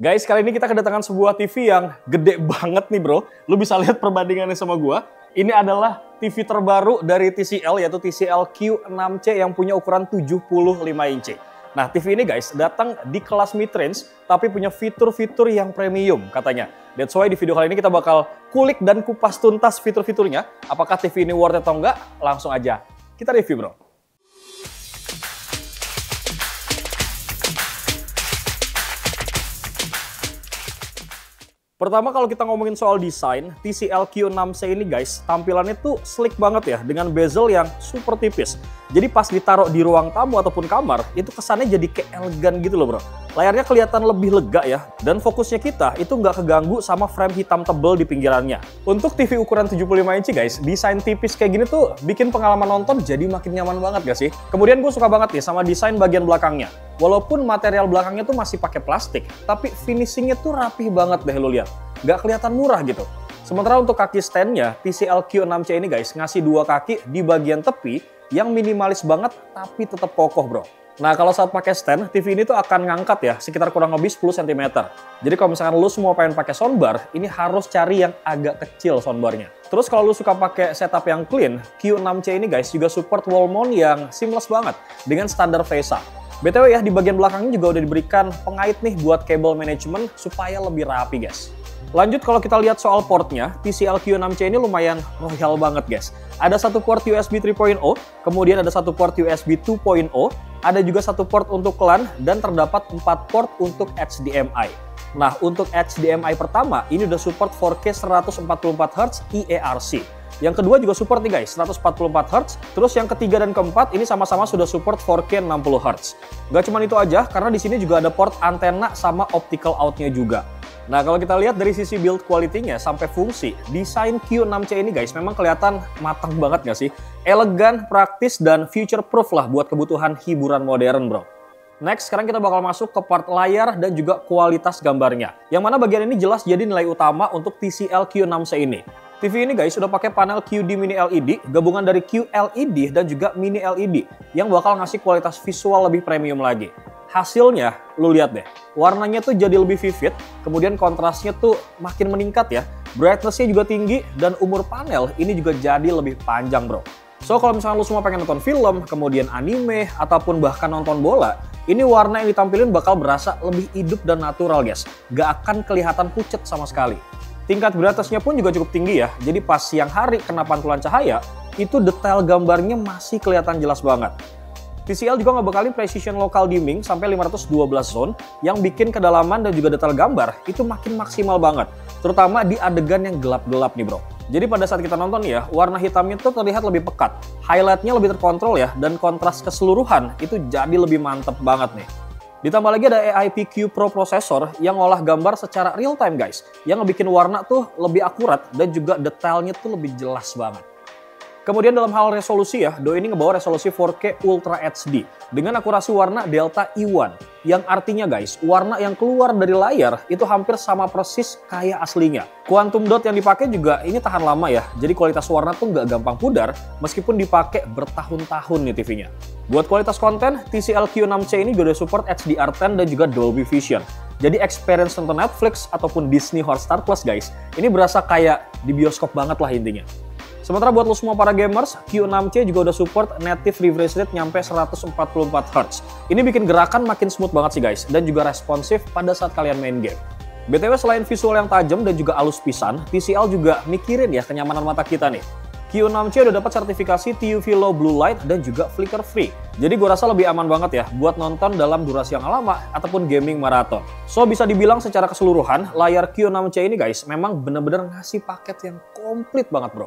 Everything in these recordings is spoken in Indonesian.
Guys, kali ini kita kedatangan sebuah TV yang gede banget nih bro. Lu bisa lihat perbandingannya sama gua. Ini adalah TV terbaru dari TCL, yaitu TCL Q6C yang punya ukuran 75 inci. Nah, TV ini guys datang di kelas mid-range, tapi punya fitur-fitur yang premium katanya. That's why di video kali ini kita bakal kulik dan kupas tuntas fitur-fiturnya. Apakah TV ini worth it atau enggak? Langsung aja kita review bro. Pertama kalau kita ngomongin soal desain, TCL Q6C ini guys, tampilannya tuh slick banget ya, dengan bezel yang super tipis. Jadi pas ditaruh di ruang tamu ataupun kamar, itu kesannya jadi kayak elegan gitu loh bro. Layarnya kelihatan lebih lega ya, dan fokusnya kita itu nggak keganggu sama frame hitam tebel di pinggirannya. Untuk TV ukuran 75 inci guys, desain tipis kayak gini tuh bikin pengalaman nonton jadi makin nyaman banget gak sih? Kemudian gue suka banget nih sama desain bagian belakangnya. Walaupun material belakangnya tuh masih pakai plastik, tapi finishingnya tuh rapih banget deh lo lihat. Nggak kelihatan murah gitu. Sementara untuk kaki standnya, TCL Q6C ini guys ngasih dua kaki di bagian tepi yang minimalis banget tapi tetap kokoh bro. Nah kalau saat pakai stand, TV ini tuh akan ngangkat ya sekitar kurang lebih 10 cm. Jadi kalau misalkan lu semua pengen pakai soundbar, ini harus cari yang agak kecil soundbarnya. Terus kalau lu suka pakai setup yang clean, Q6C ini guys juga support wall mount yang seamless banget dengan standar VESA. BTW ya, di bagian belakangnya juga udah diberikan pengait nih buat cable management supaya lebih rapi guys. Lanjut kalau kita lihat soal portnya, TCL Q6C ini lumayan royal banget guys. Ada satu port USB 3.0, kemudian ada satu port USB 2.0, ada juga satu port untuk LAN, dan terdapat 4 port untuk HDMI. Nah untuk HDMI pertama, ini udah support 4K 144Hz EARC. Yang kedua juga support nih guys, 144Hz. Terus yang ketiga dan keempat ini sama-sama sudah support 4K 60Hz. Gak cuma itu aja, karena di sini juga ada port antena sama optical out-nya juga. Nah kalau kita lihat dari sisi build quality-nya sampai fungsi, desain Q6C ini guys memang kelihatan matang banget gak sih? Elegan, praktis, dan future-proof lah buat kebutuhan hiburan modern bro. Next, sekarang kita bakal masuk ke part layar dan juga kualitas gambarnya. Yang mana bagian ini jelas jadi nilai utama untuk TCL Q6C ini. TV ini guys sudah pakai panel QD Mini LED, gabungan dari QLED dan juga Mini LED yang bakal ngasih kualitas visual lebih premium lagi. Hasilnya, lu lihat deh, warnanya tuh jadi lebih vivid, kemudian kontrasnya tuh makin meningkat ya, brightness-nya juga tinggi, dan umur panel ini juga jadi lebih panjang bro. So kalau misalnya lu semua pengen nonton film, kemudian anime, ataupun bahkan nonton bola, ini warna yang ditampilin bakal berasa lebih hidup dan natural guys, gak akan kelihatan pucet sama sekali. Tingkat brightness-nya pun juga cukup tinggi ya, jadi pas siang hari kena pantulan cahaya, itu detail gambarnya masih kelihatan jelas banget. TCL juga ngebekalin precision local dimming sampai 512 zone yang bikin kedalaman dan juga detail gambar itu makin maksimal banget, terutama di adegan yang gelap-gelap nih bro. Jadi pada saat kita nonton ya, warna hitamnya tuh terlihat lebih pekat, highlightnya lebih terkontrol ya, dan kontras keseluruhan itu jadi lebih mantep banget nih. Ditambah lagi ada AI PQ Pro Processor yang ngolah gambar secara real time guys, yang ngebikin warna tuh lebih akurat dan juga detailnya tuh lebih jelas banget. Kemudian dalam hal resolusi ya, Doi ini ngebawa resolusi 4K Ultra HD dengan akurasi warna Delta E1, yang artinya guys, warna yang keluar dari layar itu hampir sama persis kayak aslinya. Quantum dot yang dipakai juga ini tahan lama ya, jadi kualitas warna tuh nggak gampang pudar meskipun dipakai bertahun-tahun nih TV-nya. Buat kualitas konten, TCL Q6C ini juga support HDR10 dan juga Dolby Vision. Jadi experience nonton Netflix ataupun Disney Hotstar Plus guys, ini berasa kayak di bioskop banget lah intinya. Sementara buat lo semua para gamers, Q6C juga udah support native refresh rate nyampe 144Hz. Ini bikin gerakan makin smooth banget sih guys, dan juga responsif pada saat kalian main game. BTW selain visual yang tajam dan juga halus pisan, TCL juga mikirin ya kenyamanan mata kita nih. Q6C udah dapat sertifikasi TUV Low Blue Light dan juga flicker free. Jadi gue rasa lebih aman banget ya buat nonton dalam durasi yang lama ataupun gaming maraton. So bisa dibilang secara keseluruhan, layar Q6C ini guys memang bener-bener ngasih paket yang komplit banget bro.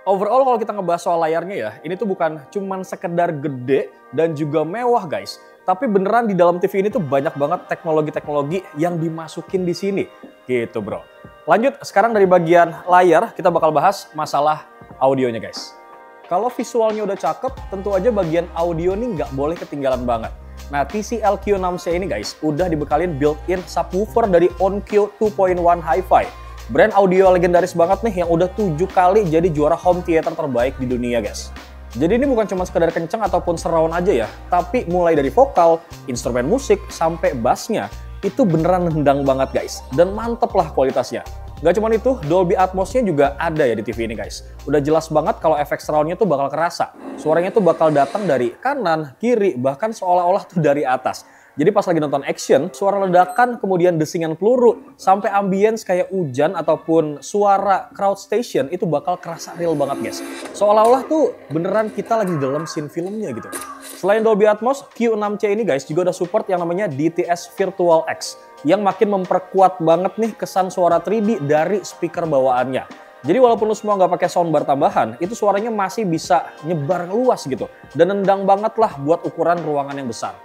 Overall kalau kita ngebahas soal layarnya ya, ini tuh bukan cuman sekedar gede dan juga mewah guys. Tapi beneran di dalam TV ini tuh banyak banget teknologi-teknologi yang dimasukin di sini. Gitu bro. Lanjut, sekarang dari bagian layar kita bakal bahas masalah audionya guys. Kalau visualnya udah cakep, tentu aja bagian audio nih nggak boleh ketinggalan banget. Nah TCL Q6C ini guys, udah dibekalin built-in subwoofer dari Onkyo 2.1 Hi-Fi. Brand audio legendaris banget nih yang udah 7 kali jadi juara home theater terbaik di dunia guys. Jadi ini bukan cuma sekedar kenceng ataupun surround aja ya, tapi mulai dari vokal, instrumen musik, sampai bassnya, itu beneran nendang banget guys. Dan mantep lah kualitasnya. Gak cuma itu, Dolby Atmos-nya juga ada ya di TV ini guys. Udah jelas banget kalau efek surround-nya tuh bakal kerasa. Suaranya tuh bakal datang dari kanan, kiri, bahkan seolah-olah tuh dari atas. Jadi pas lagi nonton action, suara ledakan, kemudian desingan peluru, sampai ambience kayak hujan ataupun suara crowd station itu bakal kerasa real banget guys. Seolah-olah tuh beneran kita lagi di dalam scene filmnya gitu. Selain Dolby Atmos, Q6C ini guys juga udah support yang namanya DTS Virtual X yang makin memperkuat banget nih kesan suara 3D dari speaker bawaannya. Jadi walaupun lu semua nggak pakai soundbar tambahan, itu suaranya masih bisa nyebar luas gitu. Dan nendang banget lah buat ukuran ruangan yang besar.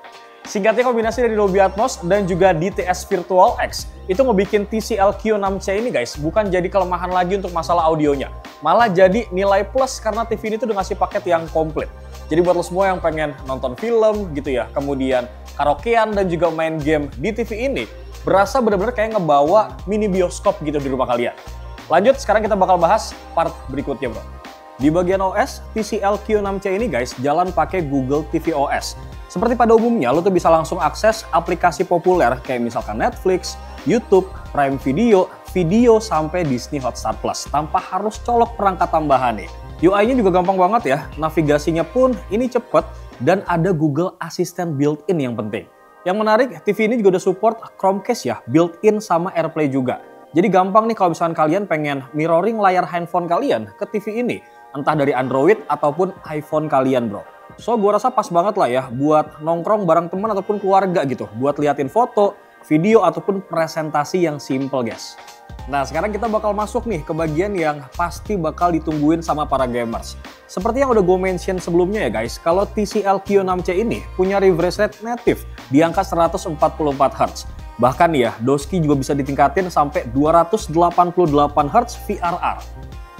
Singkatnya kombinasi dari Dolby Atmos dan juga DTS Virtual X itu ngebikin TCL Q6C ini guys bukan jadi kelemahan lagi untuk masalah audionya. Malah jadi nilai plus karena TV ini tuh udah ngasih paket yang komplit. Jadi buat lo semua yang pengen nonton film gitu ya, kemudian karaokean dan juga main game di TV ini, berasa bener-bener kayak ngebawa mini bioskop gitu di rumah kalian. Lanjut, sekarang kita bakal bahas part berikutnya bro. Di bagian OS, TCL Q6C ini guys jalan pakai Google TV OS. Seperti pada umumnya, lo tuh bisa langsung akses aplikasi populer kayak misalkan Netflix, YouTube, Prime Video, sampai Disney Hotstar Plus tanpa harus colok perangkat tambahan nih. UI-nya juga gampang banget ya, navigasinya pun ini cepet dan ada Google Assistant built-in yang penting. Yang menarik, TV ini juga udah support Chromecast ya, built-in sama AirPlay juga. Jadi gampang nih kalau misalkan kalian pengen mirroring layar handphone kalian ke TV ini, entah dari Android ataupun iPhone kalian bro. So, gue rasa pas banget lah ya buat nongkrong bareng teman ataupun keluarga gitu. Buat liatin foto, video, ataupun presentasi yang simple guys. Nah, sekarang kita bakal masuk nih ke bagian yang pasti bakal ditungguin sama para gamers. Seperti yang udah gue mention sebelumnya ya guys, kalau TCL Q6C ini punya refresh rate native di angka 144 Hz. Bahkan ya, DOSKI juga bisa ditingkatin sampai 288 Hz VRR.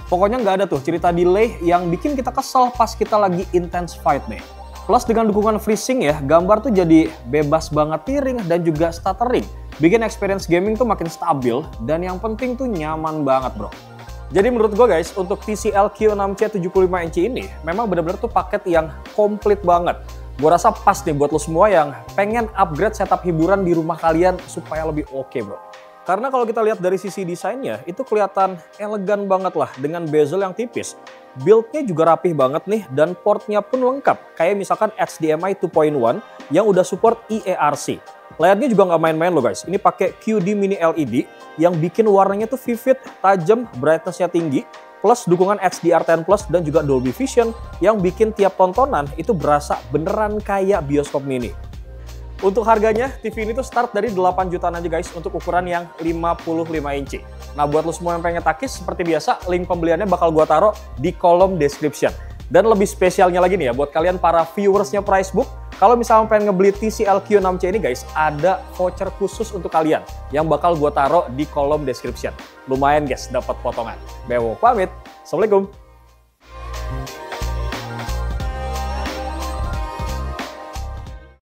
Pokoknya nggak ada tuh cerita delay yang bikin kita kesel pas kita lagi intense fight nih. Plus dengan dukungan FreeSync ya, gambar tuh jadi bebas banget tiring dan juga stuttering. Bikin experience gaming tuh makin stabil dan yang penting tuh nyaman banget bro. Jadi menurut gue guys, untuk TCL Q6C 75 inci ini memang bener-bener tuh paket yang komplit banget. Gue rasa pas nih buat lo semua yang pengen upgrade setup hiburan di rumah kalian supaya lebih oke bro. Karena kalau kita lihat dari sisi desainnya, itu kelihatan elegan banget lah dengan bezel yang tipis. Build-nya juga rapih banget nih dan portnya pun lengkap. Kayak misalkan HDMI 2.1 yang udah support eARC. Layarnya juga nggak main-main loh guys. Ini pakai QD Mini LED yang bikin warnanya tuh vivid, tajam, brightness-nya tinggi. Plus dukungan HDR10 Plus dan juga Dolby Vision yang bikin tiap tontonan itu berasa beneran kayak bioskop mini. Untuk harganya, TV ini tuh start dari 8 jutaan aja guys untuk ukuran yang 55 inci. Nah buat lo semua yang pengen takis, seperti biasa link pembeliannya bakal gua taruh di kolom description. Dan lebih spesialnya lagi nih ya buat kalian para viewersnya Pricebook, kalau misalnya pengen ngebeli TCL Q6C ini guys, ada voucher khusus untuk kalian yang bakal gua taruh di kolom description. Lumayan guys dapat potongan. Bewo pamit. Assalamualaikum.